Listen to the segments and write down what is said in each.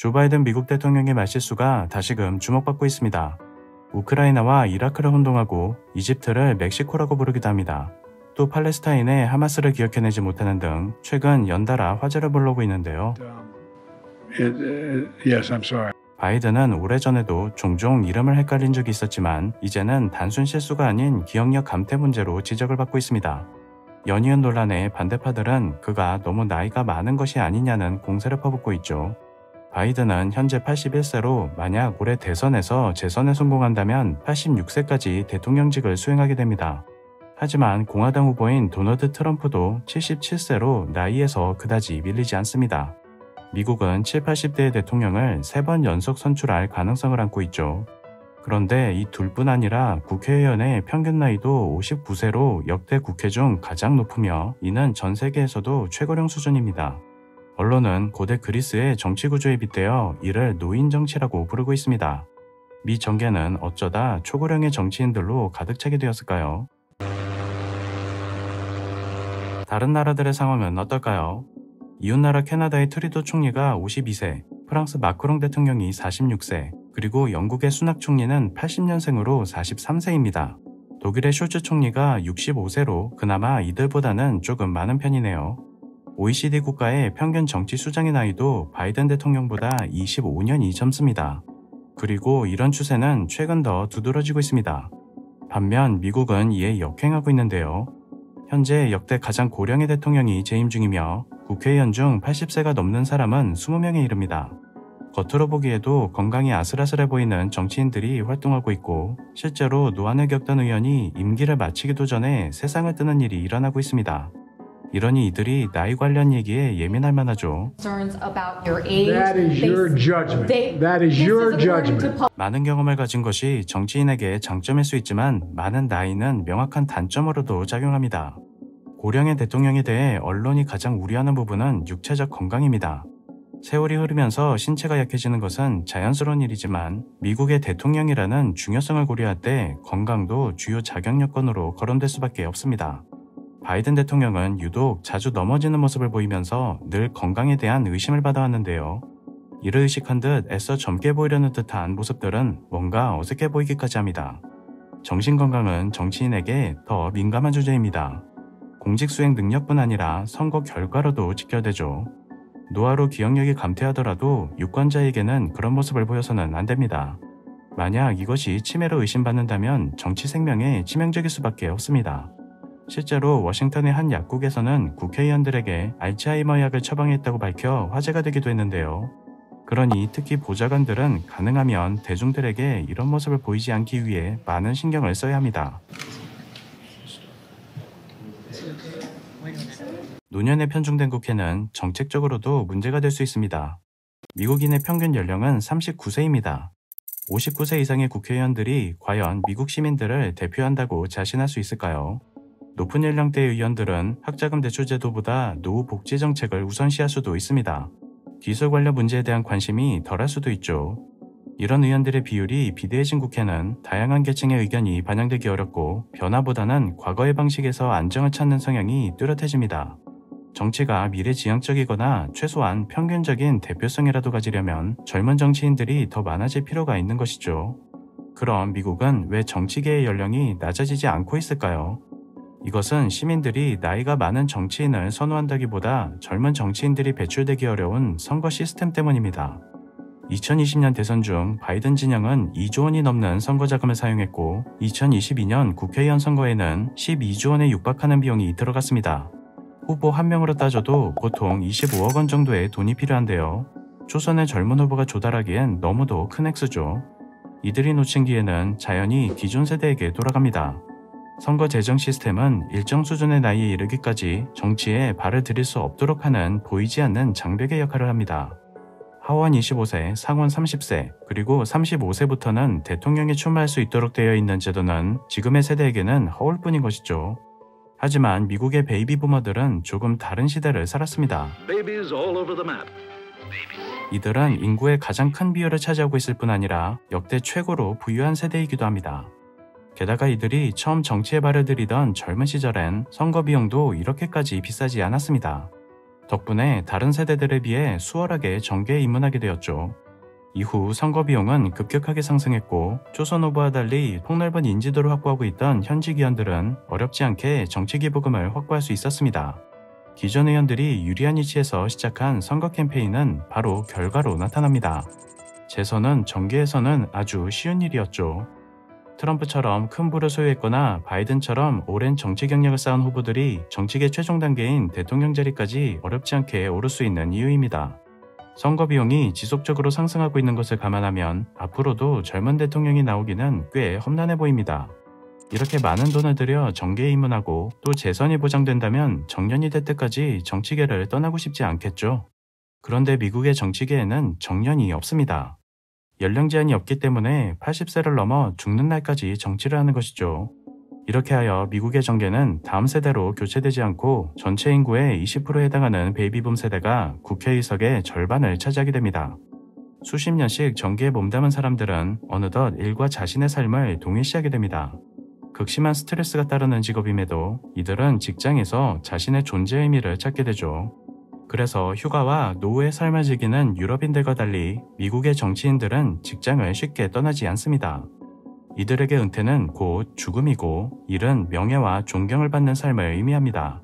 조 바이든 미국 대통령의 말실수가 다시금 주목받고 있습니다. 우크라이나와 이라크를 혼동하고 이집트를 멕시코라고 부르기도 합니다. 또 팔레스타인의 하마스를 기억해내지 못하는 등 최근 연달아 화제를 불러오고 있는데요. Yes, I'm sorry. 바이든은 오래전에도 종종 이름을 헷갈린 적이 있었지만 이제는 단순 실수가 아닌 기억력 감퇴 문제로 지적을 받고 있습니다. 연이은 논란에 반대파들은 그가 너무 나이가 많은 것이 아니냐는 공세를 퍼붓고 있죠. 바이든은 현재 81세로 만약 올해 대선에서 재선에 성공한다면 86세까지 대통령직을 수행하게 됩니다. 하지만 공화당 후보인 도널드 트럼프도 77세로 나이에서 그다지 밀리지 않습니다. 미국은 70, 80대의 대통령을 3번 연속 선출할 가능성을 안고 있죠. 그런데 이 둘뿐 아니라 국회의원의 평균 나이도 59세로 역대 국회 중 가장 높으며 이는 전 세계에서도 최고령 수준입니다. 언론은 고대 그리스의 정치 구조에 빗대어 이를 노인 정치라고 부르고 있습니다. 미 정계는 어쩌다 초고령의 정치인들로 가득 차게 되었을까요? 다른 나라들의 상황은 어떨까요? 이웃나라 캐나다의 트리도 총리가 52세, 프랑스 마크롱 대통령이 46세, 그리고 영국의 수낙 총리는 80년생으로 43세입니다. 독일의 숄츠 총리가 65세로 그나마 이들보다는 조금 많은 편이네요. OECD 국가의 평균 정치 수장의 나이도 바이든 대통령보다 25년이 젊습니다. 그리고 이런 추세는 최근 더 두드러지고 있습니다. 반면 미국은 이에 역행하고 있는데요. 현재 역대 가장 고령의 대통령이 재임 중이며 국회의원 중 80세가 넘는 사람은 20명에 이릅니다. 겉으로 보기에도 건강이 아슬아슬해 보이는 정치인들이 활동하고 있고 실제로 노안을 겪던 의원이 임기를 마치기도 전에 세상을 뜨는 일이 일어나고 있습니다. 이러니 이들이 나이 관련 얘기에 예민할 만하죠. That is your judgment. That is your judgment. 많은 경험을 가진 것이 정치인에게 장점일 수 있지만 많은 나이는 명확한 단점으로도 작용합니다. 고령의 대통령에 대해 언론이 가장 우려하는 부분은 육체적 건강입니다. 세월이 흐르면서 신체가 약해지는 것은 자연스러운 일이지만 미국의 대통령이라는 중요성을 고려할 때 건강도 주요 자격 요건으로 거론될 수밖에 없습니다. 바이든 대통령은 유독 자주 넘어지는 모습을 보이면서 늘 건강에 대한 의심을 받아왔는데요. 이를 의식한 듯 애써 젊게 보이려는 듯한 모습들은 뭔가 어색해 보이기까지 합니다. 정신건강은 정치인에게 더 민감한 주제입니다. 공직 수행 능력뿐 아니라 선거 결과로도 직결되죠. 노화로 기억력이 감퇴하더라도 유권자에게는 그런 모습을 보여서는 안 됩니다. 만약 이것이 치매로 의심받는다면 정치 생명에 치명적일 수밖에 없습니다. 실제로 워싱턴의 한 약국에서는 국회의원들에게 알츠하이머 약을 처방했다고 밝혀 화제가 되기도 했는데요. 그러니 특히 보좌관들은 가능하면 대중들에게 이런 모습을 보이지 않기 위해 많은 신경을 써야 합니다. 노년에 편중된 국회는 정책적으로도 문제가 될 수 있습니다. 미국인의 평균 연령은 39세입니다. 59세 이상의 국회의원들이 과연 미국 시민들을 대표한다고 자신할 수 있을까요? 높은 연령대의 의원들은 학자금 대출 제도보다 노후 복지 정책을 우선시할 수도 있습니다. 기술 관련 문제에 대한 관심이 덜할 수도 있죠. 이런 의원들의 비율이 비대해진 국회는 다양한 계층의 의견이 반영되기 어렵고 변화보다는 과거의 방식에서 안정을 찾는 성향이 뚜렷해집니다. 정치가 미래지향적이거나 최소한 평균적인 대표성이라도 가지려면 젊은 정치인들이 더 많아질 필요가 있는 것이죠. 그럼 미국은 왜 정치계의 연령이 낮아지지 않고 있을까요? 이것은 시민들이 나이가 많은 정치인을 선호한다기보다 젊은 정치인들이 배출되기 어려운 선거 시스템 때문입니다. 2020년 대선 중 바이든 진영은 2조 원이 넘는 선거 자금을 사용했고 2022년 국회의원 선거에는 12조 원에 육박하는 비용이 들어갔습니다. 후보 한 명으로 따져도 보통 25억 원 정도의 돈이 필요한데요. 초선의 젊은 후보가 조달하기엔 너무도 큰 액수죠. 이들이 놓친 기회는 자연히 기존 세대에게 돌아갑니다. 선거 재정 시스템은 일정 수준의 나이에 이르기까지 정치에 발을 들일 수 없도록 하는 보이지 않는 장벽의 역할을 합니다. 하원 25세, 상원 30세, 그리고 35세부터는 대통령에 출마할 수 있도록 되어 있는 제도는 지금의 세대에게는 허울뿐인 것이죠. 하지만 미국의 베이비 부머들은 조금 다른 시대를 살았습니다. 이들은 인구의 가장 큰 비율을 차지하고 있을 뿐 아니라 역대 최고로 부유한 세대이기도 합니다. 게다가 이들이 처음 정치에 발을 들이던 젊은 시절엔 선거 비용도 이렇게까지 비싸지 않았습니다. 덕분에 다른 세대들에 비해 수월하게 정계에 입문하게 되었죠. 이후 선거 비용은 급격하게 상승했고 조선 후보와 달리 폭넓은 인지도를 확보하고 있던 현직 의원들은 어렵지 않게 정치 기부금을 확보할 수 있었습니다. 기존 의원들이 유리한 위치에서 시작한 선거 캠페인은 바로 결과로 나타납니다. 재선은 정계에서는 아주 쉬운 일이었죠. 트럼프처럼 큰 부를 소유했거나 바이든처럼 오랜 정치 경력을 쌓은 후보들이 정치계 최종 단계인 대통령 자리까지 어렵지 않게 오를 수 있는 이유입니다. 선거 비용이 지속적으로 상승하고 있는 것을 감안하면 앞으로도 젊은 대통령이 나오기는 꽤 험난해 보입니다. 이렇게 많은 돈을 들여 정계에 입문하고 또 재선이 보장된다면 정년이 될 때까지 정치계를 떠나고 싶지 않겠죠. 그런데 미국의 정치계에는 정년이 없습니다. 연령 제한이 없기 때문에 80세를 넘어 죽는 날까지 정치를 하는 것이죠. 이렇게 하여 미국의 정계는 다음 세대로 교체되지 않고 전체 인구의 20%에 해당하는 베이비붐 세대가 국회의석의 절반을 차지하게 됩니다. 수십 년씩 정계에 몸담은 사람들은 어느덧 일과 자신의 삶을 동일시하게 됩니다. 극심한 스트레스가 따르는 직업임에도 이들은 직장에서 자신의 존재의 의미를 찾게 되죠. 그래서 휴가와 노후의 삶을 즐기는 유럽인들과 달리 미국의 정치인들은 직장을 쉽게 떠나지 않습니다. 이들에게 은퇴는 곧 죽음이고 일은 명예와 존경을 받는 삶을 의미합니다.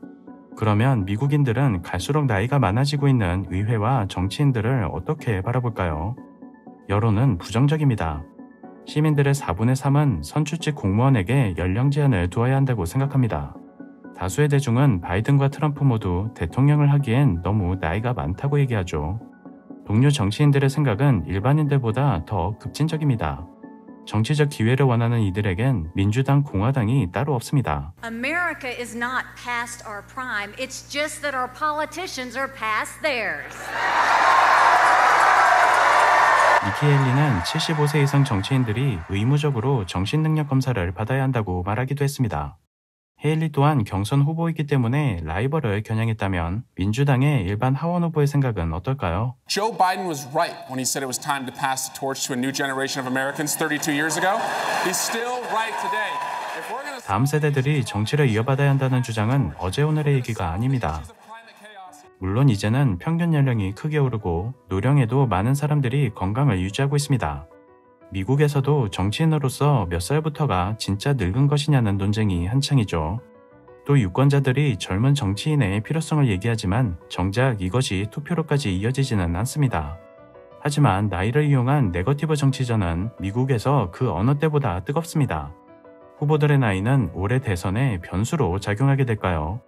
그러면 미국인들은 갈수록 나이가 많아지고 있는 의회와 정치인들을 어떻게 바라볼까요? 여론은 부정적입니다. 시민들의 4분의 3은 선출직 공무원에게 연령 제한을 두어야 한다고 생각합니다. 다수의 대중은 바이든과 트럼프 모두 대통령을 하기엔 너무 나이가 많다고 얘기하죠. 동료 정치인들의 생각은 일반인들보다 더 급진적입니다. 정치적 기회를 원하는 이들에겐 민주당, 공화당이 따로 없습니다. America is not past our prime. It's just that our politicians are past theirs. 니키 헤일리는 75세 이상 정치인들이 의무적으로 정신능력 검사를 받아야 한다고 말하기도 했습니다. 헤일리 또한 경선 후보이기 때문에 라이벌을 겨냥했다면 민주당의 일반 하원 후보의 생각은 어떨까요? Joe Biden was right when he said it was time to pass the torch to a new generation of Americans 32 years ago. He's still right today. 다음 세대들이 정치를 이어받아야 한다는 주장은 어제 오늘의 얘기가 아닙니다. 물론 이제는 평균 연령이 크게 오르고 노령에도 많은 사람들이 건강을 유지하고 있습니다. 미국에서도 정치인으로서 몇 살부터가 진짜 늙은 것이냐는 논쟁이 한창이죠. 또 유권자들이 젊은 정치인의 필요성을 얘기하지만 정작 이것이 투표로까지 이어지지는 않습니다. 하지만 나이를 이용한 네거티브 정치전은 미국에서 그 어느 때보다 뜨겁습니다. 후보들의 나이는 올해 대선에 변수로 작용하게 될까요?